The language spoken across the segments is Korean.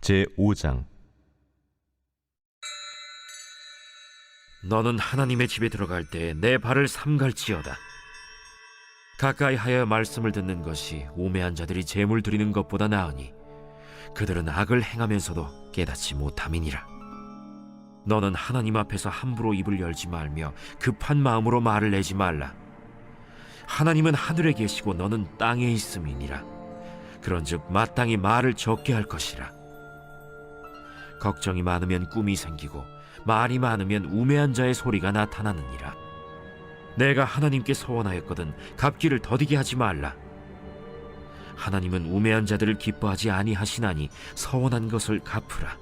제5장. 너는 하나님의 집에 들어갈 때 내 발을 삼갈지어다. 가까이 하여 말씀을 듣는 것이 우매한 자들이 제물 드리는 것보다 나으니 그들은 악을 행하면서도 깨닫지 못함이니라. 너는 하나님 앞에서 함부로 입을 열지 말며 급한 마음으로 말을 내지 말라. 하나님은 하늘에 계시고 너는 땅에 있음이니라. 그런즉 마땅히 말을 적게 할 것이라. 걱정이 많으면 꿈이 생기고 말이 많으면 우매한 자의 소리가 나타나느니라. 내가 하나님께 서원하였거든 갚기를 더디게 하지 말라. 하나님은 우매한 자들을 기뻐하지 아니하시나니 서원한 것을 갚으라.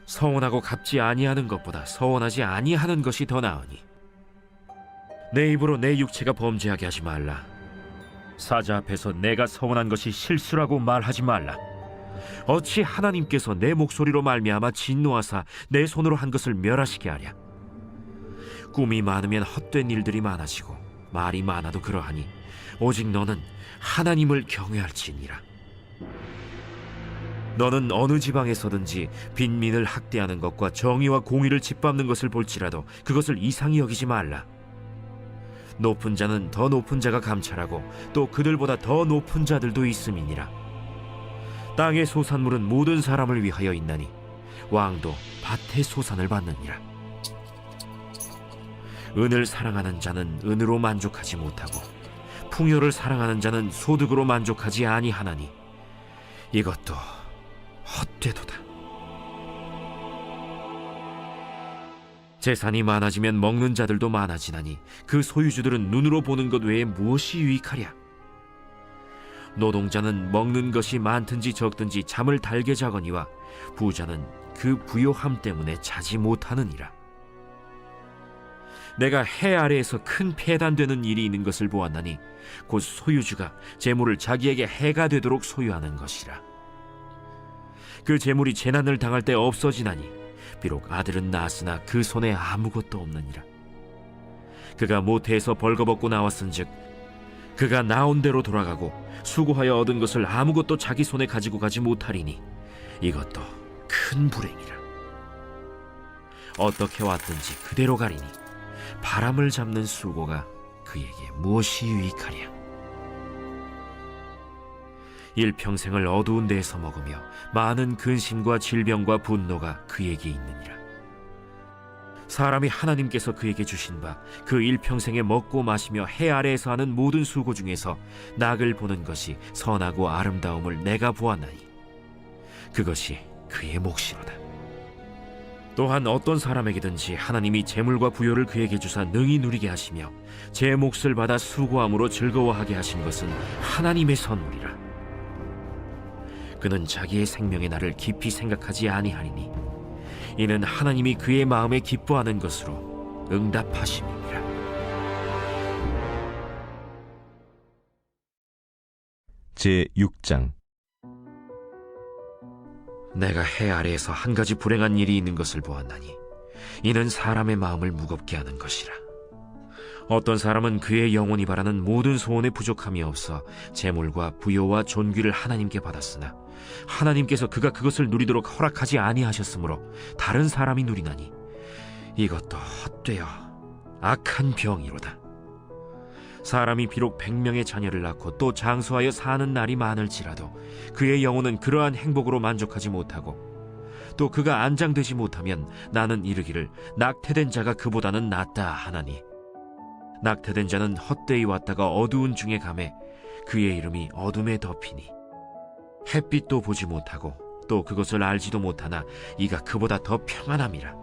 서원하고 갚지 아니하는 것보다 서원하지 아니하는 것이 더 나으니 내 입으로 내 육체가 범죄하게 하지 말라. 사자 앞에서 내가 서원한 것이 실수라고 말하지 말라. 어찌 하나님께서 내 목소리로 말미암아 진노하사 내 손으로 한 것을 멸하시게 하랴. 꿈이 많으면 헛된 일들이 많아지고 말이 많아도 그러하니 오직 너는 하나님을 경외할지니라. 너는 어느 지방에서든지 빈민을 학대하는 것과 정의와 공의를 짓밟는 것을 볼지라도 그것을 이상히 여기지 말라. 높은 자는 더 높은 자가 감찰하고 또 그들보다 더 높은 자들도 있음이니라. 땅의 소산물은 모든 사람을 위하여 있나니 왕도 밭의 소산을 받느니라. 은을 사랑하는 자는 은으로 만족하지 못하고 풍요를 사랑하는 자는 소득으로 만족하지 아니하나니 이것도 헛되도다. 재산이 많아지면 먹는 자들도 많아지나니 그 소유주들은 눈으로 보는 것 외에 무엇이 유익하랴. 노동자는 먹는 것이 많든지 적든지 잠을 달게 자거니와 부자는 그 부요함 때문에 자지 못하느니라. 내가 해 아래에서 큰 폐단되는 일이 있는 것을 보았나니 곧 소유주가 재물을 자기에게 해가 되도록 소유하는 것이라. 그 재물이 재난을 당할 때 없어지나니 비록 아들은 낳았으나 그 손에 아무것도 없느니라. 그가 모태에서 벌거벗고 나왔은즉 그가 나온 대로 돌아가고 수고하여 얻은 것을 아무것도 자기 손에 가지고 가지 못하리니 이것도 큰 불행이라. 어떻게 왔든지 그대로 가리니 바람을 잡는 수고가 그에게 무엇이 유익하랴. 일평생을 어두운 데에서 먹으며 많은 근심과 질병과 분노가 그에게 있느니라. 사람이 하나님께서 그에게 주신 바 그 일평생에 먹고 마시며 해 아래에서 하는 모든 수고 중에서 낙을 보는 것이 선하고 아름다움을 내가 보았나니 그것이 그의 몫이로다. 또한 어떤 사람에게든지 하나님이 재물과 부요를 그에게 주사 능히 누리게 하시며 제 몫을 받아 수고함으로 즐거워하게 하신 것은 하나님의 선물이라. 그는 자기의 생명의 날을 깊이 생각하지 아니하리니 이는 하나님이 그의 마음에 기뻐하는 것으로 응답하심이니라. 제6장. 내가 해 아래에서 한 가지 불행한 일이 있는 것을 보았나니 이는 사람의 마음을 무겁게 하는 것이라. 어떤 사람은 그의 영혼이 바라는 모든 소원에 부족함이 없어 재물과 부요와 존귀를 하나님께 받았으나 하나님께서 그가 그것을 누리도록 허락하지 아니하셨으므로 다른 사람이 누리나니 이것도 헛되어 악한 병이로다. 사람이 비록 100명의 자녀를 낳고 또 장수하여 사는 날이 많을지라도 그의 영혼은 그러한 행복으로 만족하지 못하고 또 그가 안장되지 못하면 나는 이르기를 낙태된 자가 그보다는 낫다 하나니 낙태된 자는 헛되이 왔다가 어두운 중에 가매 그의 이름이 어둠에 덮이니 햇빛도 보지 못하고 또 그것을 알지도 못하나 이가 그보다 더 평안함이라.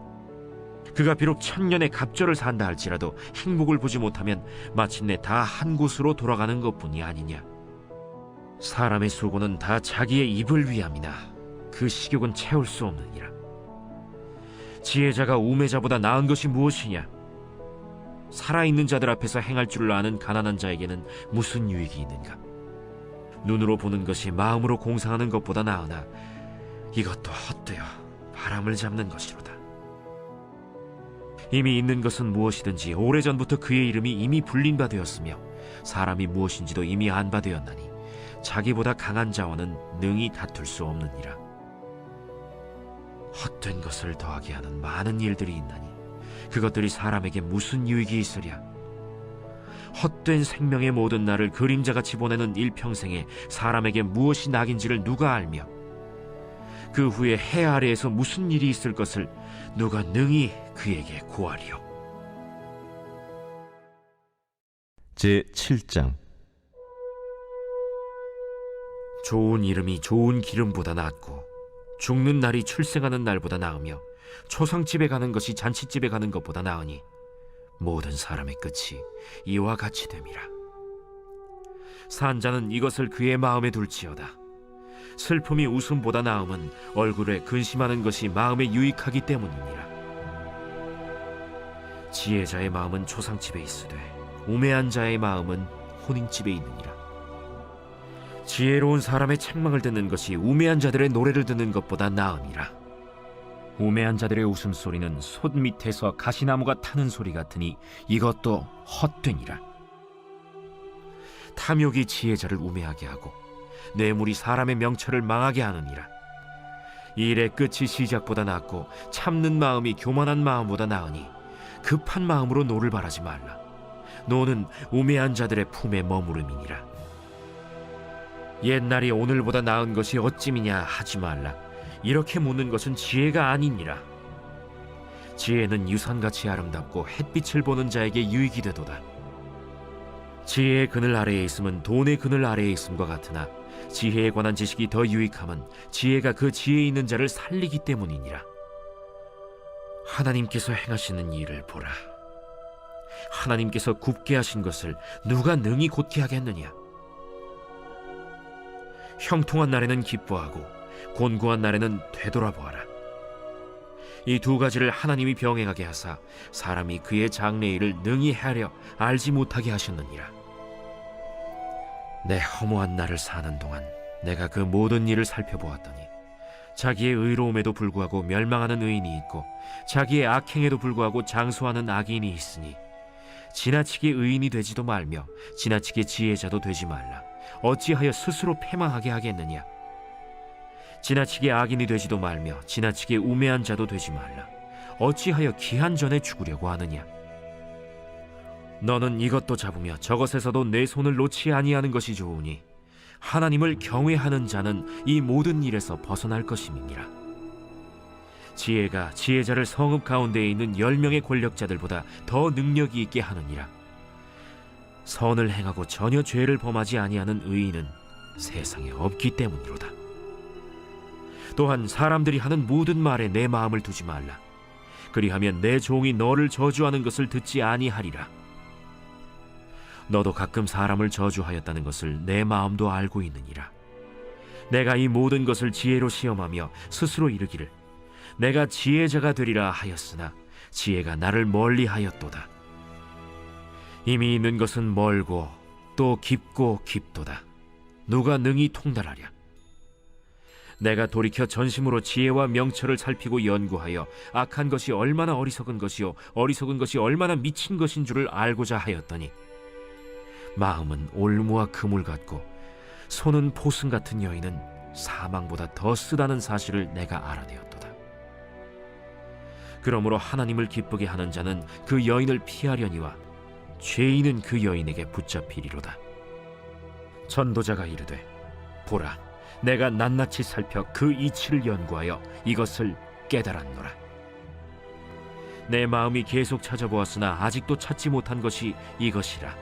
그가 비록 1000년의 갑절을 산다 할지라도 행복을 보지 못하면 마침내 다 한 곳으로 돌아가는 것뿐이 아니냐. 사람의 수고는 다 자기의 입을 위함이나 그 식욕은 채울 수 없느니라. 지혜자가 우매자보다 나은 것이 무엇이냐. 살아있는 자들 앞에서 행할 줄을 아는 가난한 자에게는 무슨 유익이 있는가. 눈으로 보는 것이 마음으로 공상하는 것보다 나으나 이것도 헛되어 바람을 잡는 것이로다. 이미 있는 것은 무엇이든지 오래전부터 그의 이름이 이미 불린 바 되었으며 사람이 무엇인지도 이미 안 바 되었나니 자기보다 강한 자와는 능히 다툴 수 없느니라. 헛된 것을 더하게 하는 많은 일들이 있나니 그것들이 사람에게 무슨 유익이 있으랴. 헛된 생명의 모든 날을 그림자같이 보내는 일평생에 사람에게 무엇이 낙인지를 누가 알며 그 후에 해 아래에서 무슨 일이 있을 것을 누가 능히 그에게 고하리요. 제7장. 좋은 이름이 좋은 기름보다 낫고 죽는 날이 출생하는 날보다 나으며 초상집에 가는 것이 잔치집에 가는 것보다 나으니 모든 사람의 끝이 이와 같이 됨이라. 산자는 이것을 그의 마음에 둘지어다. 슬픔이 웃음보다 나음은 얼굴에 근심하는 것이 마음에 유익하기 때문이니라. 지혜자의 마음은 초상집에 있으되 우매한 자의 마음은 혼인집에 있느니라. 지혜로운 사람의 책망을 듣는 것이 우매한 자들의 노래를 듣는 것보다 나음이라. 우매한 자들의 웃음소리는 솥 밑에서 가시나무가 타는 소리 같으니 이것도 헛되니라. 탐욕이 지혜자를 우매하게 하고 뇌물이 사람의 명철을 망하게 하느니라. 일의 끝이 시작보다 낫고 참는 마음이 교만한 마음보다 나으니 급한 마음으로 노를 바라지 말라. 노는 우매한 자들의 품에 머무름이니라. 옛날이 오늘보다 나은 것이 어찌미냐 하지 말라. 이렇게 묻는 것은 지혜가 아니니라. 지혜는 유산같이 아름답고 햇빛을 보는 자에게 유익이 되도다. 지혜의 그늘 아래에 있음은 돈의 그늘 아래에 있음과 같으나 지혜에 관한 지식이 더 유익함은 지혜가 그 지혜 있는 자를 살리기 때문이니라. 하나님께서 행하시는 일을 보라. 하나님께서 굽게 하신 것을 누가 능히 곧게 하겠느냐. 형통한 날에는 기뻐하고 곤고한 날에는 되돌아보아라. 이 두 가지를 하나님이 병행하게 하사 사람이 그의 장래일을 능히 헤아려 알지 못하게 하셨느니라. 내 허무한 날을 사는 동안 내가 그 모든 일을 살펴보았더니 자기의 의로움에도 불구하고 멸망하는 의인이 있고 자기의 악행에도 불구하고 장수하는 악인이 있으니 지나치게 의인이 되지도 말며 지나치게 지혜자도 되지 말라. 어찌하여 스스로 패망하게 하겠느냐. 지나치게 악인이 되지도 말며 지나치게 우매한 자도 되지 말라. 어찌하여 기한 전에 죽으려고 하느냐. 너는 이것도 잡으며 저것에서도 내 손을 놓지 아니하는 것이 좋으니 하나님을 경외하는 자는 이 모든 일에서 벗어날 것임이니라. 지혜가 지혜자를 성읍 가운데에 있는 10명의 권력자들보다 더 능력이 있게 하느니라. 선을 행하고 전혀 죄를 범하지 아니하는 의인은 세상에 없기 때문이로다. 또한 사람들이 하는 모든 말에 내 마음을 두지 말라. 그리하면 내 종이 너를 저주하는 것을 듣지 아니하리라. 너도 가끔 사람을 저주하였다는 것을 내 마음도 알고 있느니라. 내가 이 모든 것을 지혜로 시험하며 스스로 이르기를 내가 지혜자가 되리라 하였으나 지혜가 나를 멀리하였도다. 이미 있는 것은 멀고 또 깊고 깊도다. 누가 능히 통달하랴. 내가 돌이켜 전심으로 지혜와 명철을 살피고 연구하여 악한 것이 얼마나 어리석은 것이요 어리석은 것이 얼마나 미친 것인 줄을 알고자 하였더니 마음은 올무와 그물 같고 손은 포승 같은 여인은 사망보다 더 쓰다는 사실을 내가 알아내었도다. 그러므로 하나님을 기쁘게 하는 자는 그 여인을 피하려니와 죄인은 그 여인에게 붙잡히리로다. 전도자가 이르되 보라, 내가 낱낱이 살펴 그 이치를 연구하여 이것을 깨달았노라. 내 마음이 계속 찾아보았으나 아직도 찾지 못한 것이 이것이라.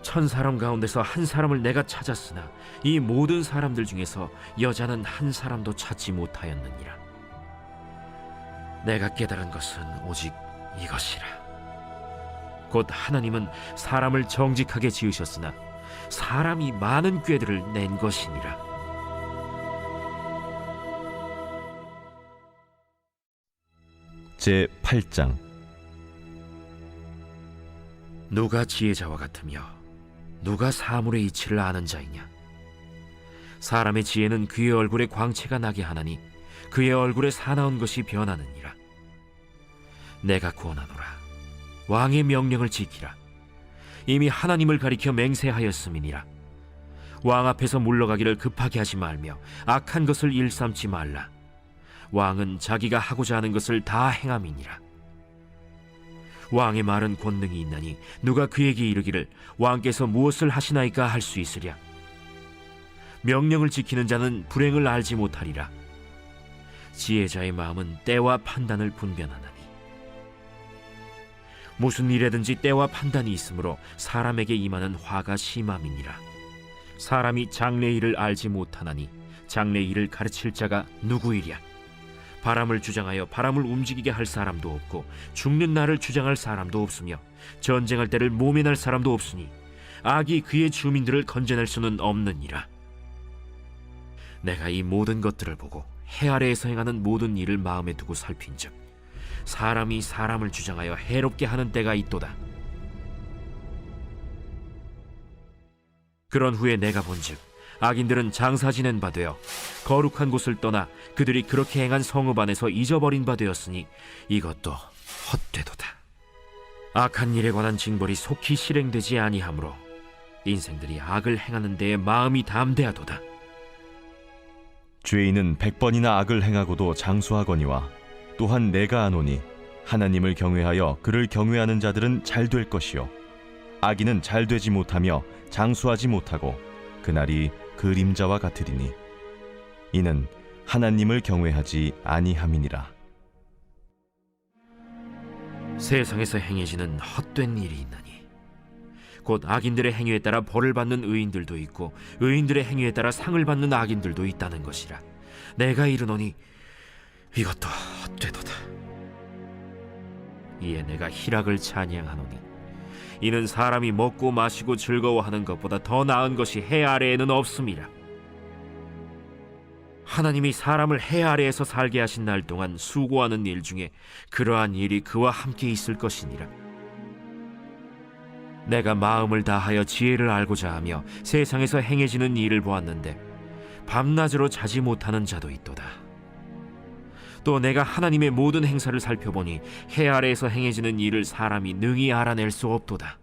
1000사람 가운데서 한 사람을 내가 찾았으나 이 모든 사람들 중에서 여자는 한 사람도 찾지 못하였느니라. 내가 깨달은 것은 오직 이것이라. 곧 하나님은 사람을 정직하게 지으셨으나 사람이 많은 꾀들을 낸 것이니라. 제8장. 누가 지혜자와 같으며 누가 사물의 이치를 아는 자이냐. 사람의 지혜는 그의 얼굴에 광채가 나게 하나니 그의 얼굴에 사나운 것이 변하느니라. 내가 구원하노라. 왕의 명령을 지키라. 이미 하나님을 가리켜 맹세하였음이니라. 왕 앞에서 물러가기를 급하게 하지 말며 악한 것을 일삼지 말라. 왕은 자기가 하고자 하는 것을 다 행함이니라. 왕의 말은 권능이 있나니 누가 그에게 이르기를 왕께서 무엇을 하시나이까 할 수 있으랴. 명령을 지키는 자는 불행을 알지 못하리라. 지혜자의 마음은 때와 판단을 분별하나니 무슨 일에든지 때와 판단이 있으므로 사람에게 임하는 화가 심함이니라. 사람이 장래 일을 알지 못하나니 장래 일을 가르칠 자가 누구이랴. 바람을 주장하여 바람을 움직이게 할 사람도 없고 죽는 날을 주장할 사람도 없으며 전쟁할 때를 모면할 사람도 없으니 악이 그의 주민들을 건져낼 수는 없느니라. 내가 이 모든 것들을 보고 해 아래에서 행하는 모든 일을 마음에 두고 살핀즉 사람이 사람을 주장하여 해롭게 하는 때가 있도다. 그런 후에 내가 본즉 악인들은 장사 지낸 바 되어 거룩한 곳을 떠나 그들이 그렇게 행한 성읍 안에서 잊어버린 바 되었으니 이것도 헛되도다. 악한 일에 관한 징벌이 속히 실행되지 아니하므로 인생들이 악을 행하는 데에 마음이 담대하도다. 죄인은 100번이나 악을 행하고도 장수하거니와 또한 내가 아노니 하나님을 경외하여 그를 경외하는 자들은 잘 될 것이요 악인은 잘 되지 못하며 장수하지 못하고 그날이 그림자와 같으리니 이는 하나님을 경외하지 아니함이니라. 세상에서 행해지는 헛된 일이 있나니 곧 악인들의 행위에 따라 벌을 받는 의인들도 있고 의인들의 행위에 따라 상을 받는 악인들도 있다는 것이라. 내가 이르노니 이것도 헛되도다. 이에 내가 희락을 찬양하노니 이는 사람이 먹고 마시고 즐거워하는 것보다 더 나은 것이 해 아래에는 없음이라. 하나님이 사람을 해 아래에서 살게 하신 날 동안 수고하는 일 중에 그러한 일이 그와 함께 있을 것이니라. 내가 마음을 다하여 지혜를 알고자 하며 세상에서 행해지는 일을 보았는데 밤낮으로 자지 못하는 자도 있도다. 또 내가 하나님의 모든 행사를 살펴보니 해 아래에서 행해지는 일을 사람이 능히 알아낼 수 없도다.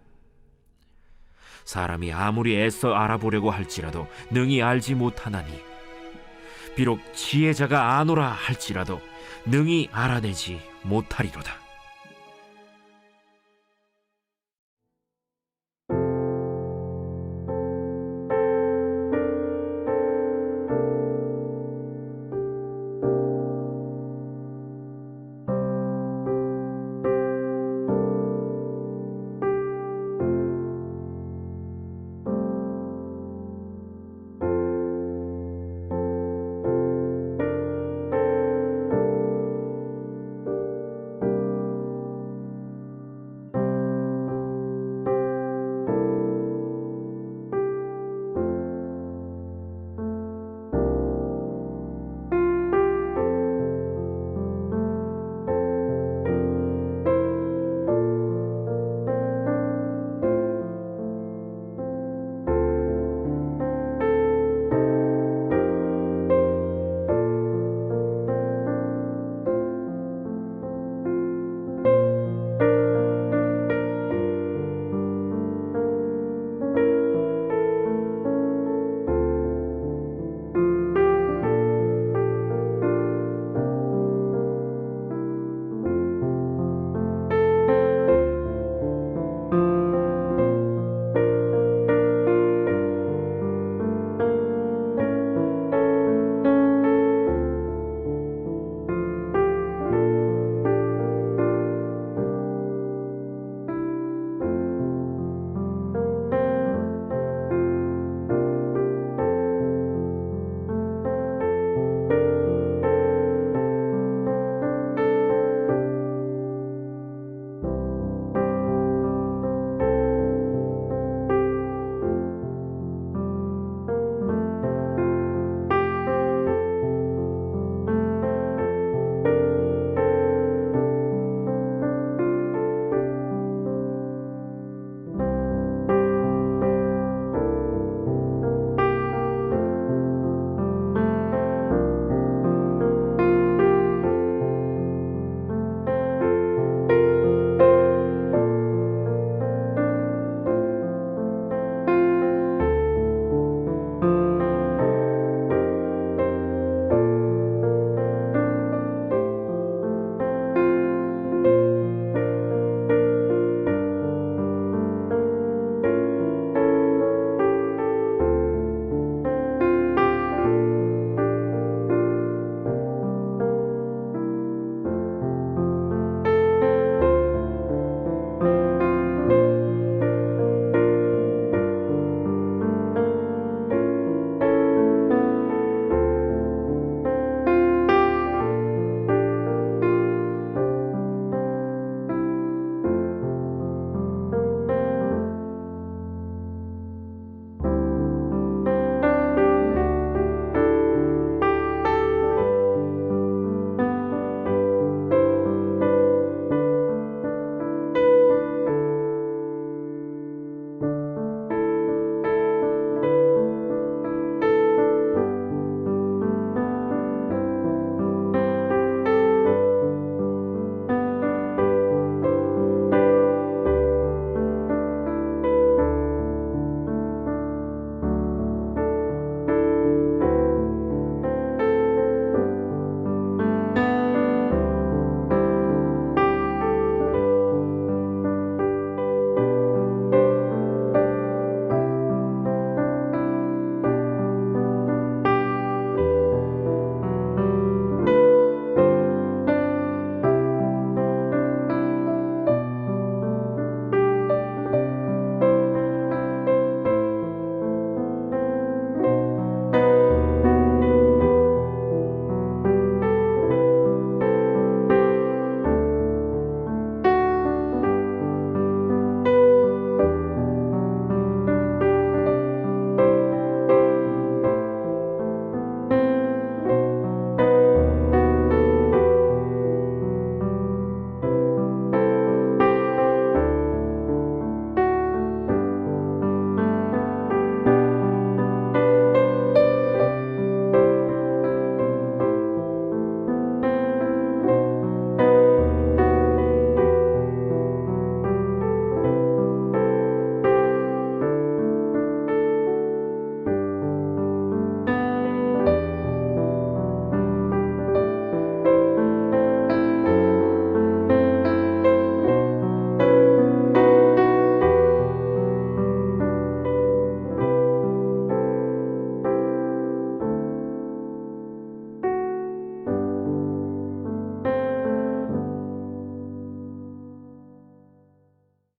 사람이 아무리 애써 알아보려고 할지라도 능히 알지 못하나니 비록 지혜자가 아노라 할지라도 능히 알아내지 못하리로다.